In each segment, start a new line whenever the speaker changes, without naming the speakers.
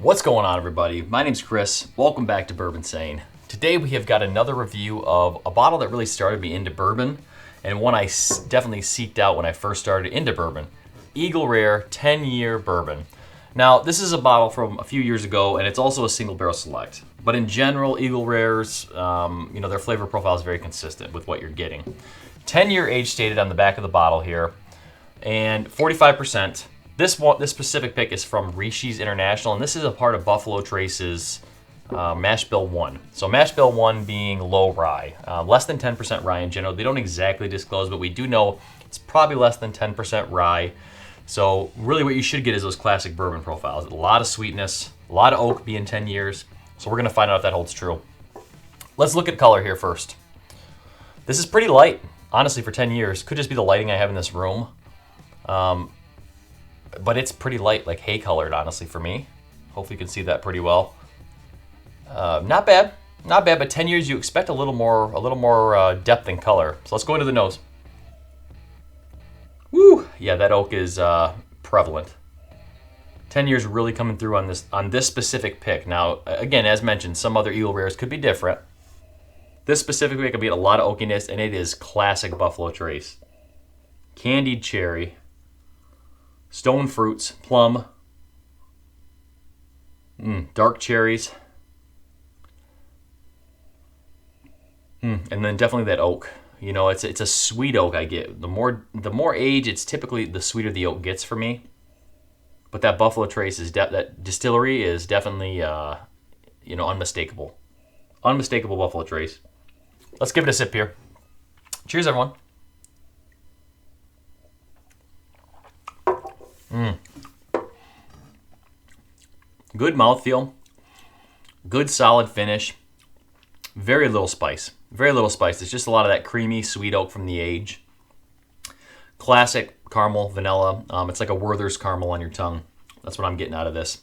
What's going on, everybody? My name's Chris. Welcome back to Bourbinsane. Today we have got another review of a bottle that really started me into bourbon, and one I definitely seeked out when I first started into bourbon. Eagle Rare 10-year bourbon. Now, this is a bottle from a few years ago, and it's also a single barrel select. But in general, Eagle Rares, their flavor profile is very consistent with what you're getting. 10-year age stated on the back of the bottle here, and 45%. This specific pick is from Rishi's International, and this is a part of Buffalo Trace's Mash Bill 1. So Mash Bill 1 being low rye, less than 10% rye in general. They don't exactly disclose, but we do know it's probably less than 10% rye. So really what you should get is those classic bourbon profiles. A lot of sweetness, a lot of oak being 10 years. So we're going to find out if that holds true. Let's look at color here first. This is pretty light, honestly, for 10 years. Could just be the lighting I have in this room. But it's pretty light, like hay colored, honestly, for me. Hopefully you can see that pretty well. Not bad, but 10 years you expect a little more depth in color. So let's go into the nose. Woo! Yeah, that oak is prevalent. 10 years really coming through on this specific pick. Now, again, as mentioned, some other Eagle Rares could be different. This specific pick could be a lot of oakiness, and it is classic Buffalo Trace. Candied cherry. Stone fruits, plum, dark cherries, and then definitely that oak. You know, it's a sweet oak I get. The more age, it's typically the sweeter the oak gets for me. But that Buffalo Trace that distillery is definitely unmistakable. Unmistakable Buffalo Trace. Let's give it a sip here. Cheers, everyone. Good mouthfeel, good solid finish, very little spice. Very little spice. It's just a lot of that creamy sweet oak from the age. Classic caramel, vanilla. It's like a Werther's caramel on your tongue. That's what I'm getting out of this.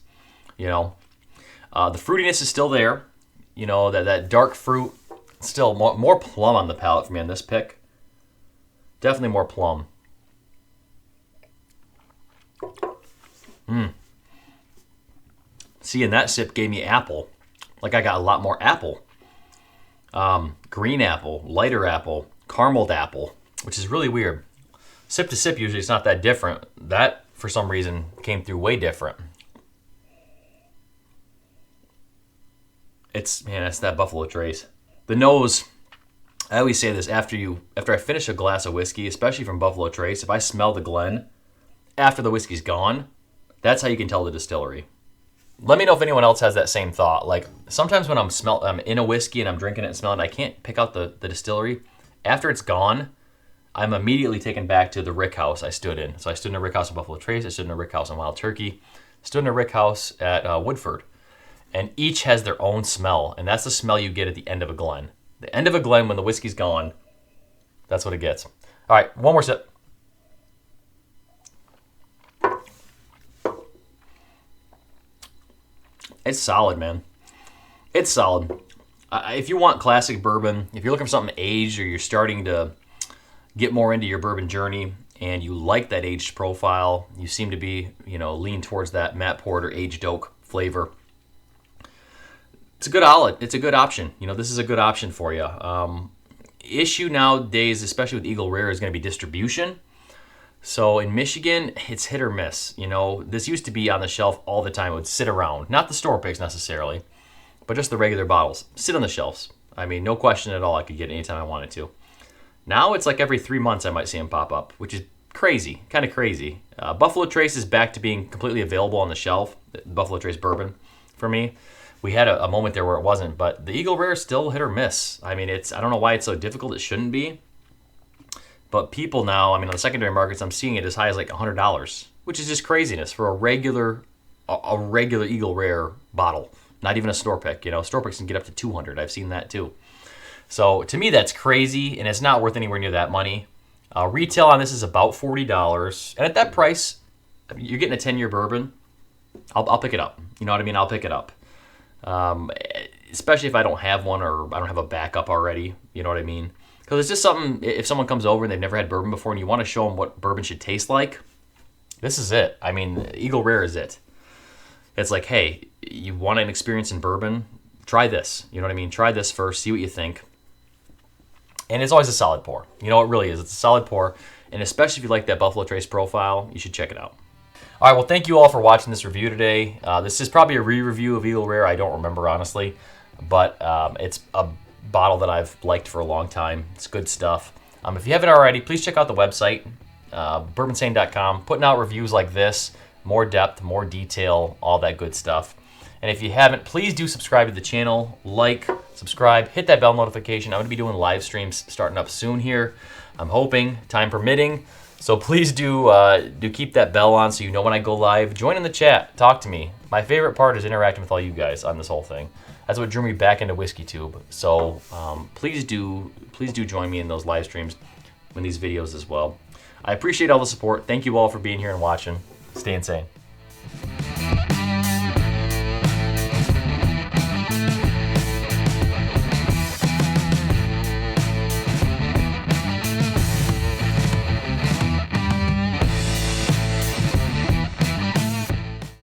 You know, the fruitiness is still there. You know, that dark fruit, still more plum on the palate for me on this pick. Definitely more plum. See, and that sip gave me apple. Like I got a lot more apple. Green apple, lighter apple, carameled apple, which is really weird. Sip to sip, usually it's not that different. That, for some reason, came through way different. It's that Buffalo Trace. The nose, I always say this after I finish a glass of whiskey, especially from Buffalo Trace, if I smell the Glen after the whiskey's gone, that's how you can tell the distillery. Let me know if anyone else has that same thought. Like, sometimes when I'm in a whiskey and I'm drinking it and smelling it, I can't pick out the distillery. After it's gone, I'm immediately taken back to the rick house I stood in. So I stood in a rick house in Buffalo Trace, I stood in a rick house in Wild Turkey, stood in a rick house at Woodford. And each has their own smell, and that's the smell you get at the end of a Glen. The end of a Glen, when the whiskey's gone, that's what it gets. All right, one more sip. It's solid, man. It's solid. If you want classic bourbon, if you're looking for something aged or you're starting to get more into your bourbon journey and you like that aged profile, you seem to be, lean towards that Matt Porter aged oak flavor. It's a good outlet. It's a good option. This is a good option for you. Issue nowadays, especially with Eagle Rare, is going to be distribution. So in Michigan, it's hit or miss. This used to be on the shelf all the time. It would sit around. Not the store picks necessarily, but just the regular bottles. Sit on the shelves. I mean, no question at all. I could get it anytime I wanted to. Now it's like every 3 months I might see them pop up, which is crazy, kind of crazy. Buffalo Trace is back to being completely available on the shelf. Buffalo Trace bourbon, for me. We had a moment there where it wasn't, but the Eagle Rare is still hit or miss. I mean, I don't know why it's so difficult. It shouldn't be. But people now, on the secondary markets, I'm seeing it as high as like $100, which is just craziness for a regular Eagle Rare bottle. Not even a store pick. Store picks can get up to $200. I've seen that too. So to me, that's crazy, and it's not worth anywhere near that money. Retail on this is about $40, and at that price, you're getting a 10-year bourbon. I'll pick it up. You know what I mean? I'll pick it up. Especially if I don't have one or I don't have a backup already. You know what I mean? Because it's just something, if someone comes over and they've never had bourbon before and you want to show them what bourbon should taste like, this is it. Eagle Rare is it. It's like, hey, you want an experience in bourbon? Try this. You know what I mean? Try this first, see what you think. And it's always a solid pour. You know, it really is. It's a solid pour. And especially if you like that Buffalo Trace profile, you should check it out. All right, well, thank you all for watching this review today. This is probably a re-review of Eagle Rare. I don't remember, honestly. But it's a bottle that I've liked for a long time. It's good stuff. If you haven't already, please check out the website, bourbinsane.com. Putting out reviews like this, more depth, more detail, all that good stuff. And if you haven't, please do subscribe to the channel, like, subscribe, hit that bell notification. I'm going to be doing live streams starting up soon here. I'm hoping, time permitting. So please do keep that bell on so you know when I go live. Join in the chat, talk to me. My favorite part is interacting with all you guys on this whole thing. That's what drew me back into Whiskey Tube. So please do join me in those live streams in these videos as well. I appreciate all the support. Thank you all for being here and watching. Stay insane.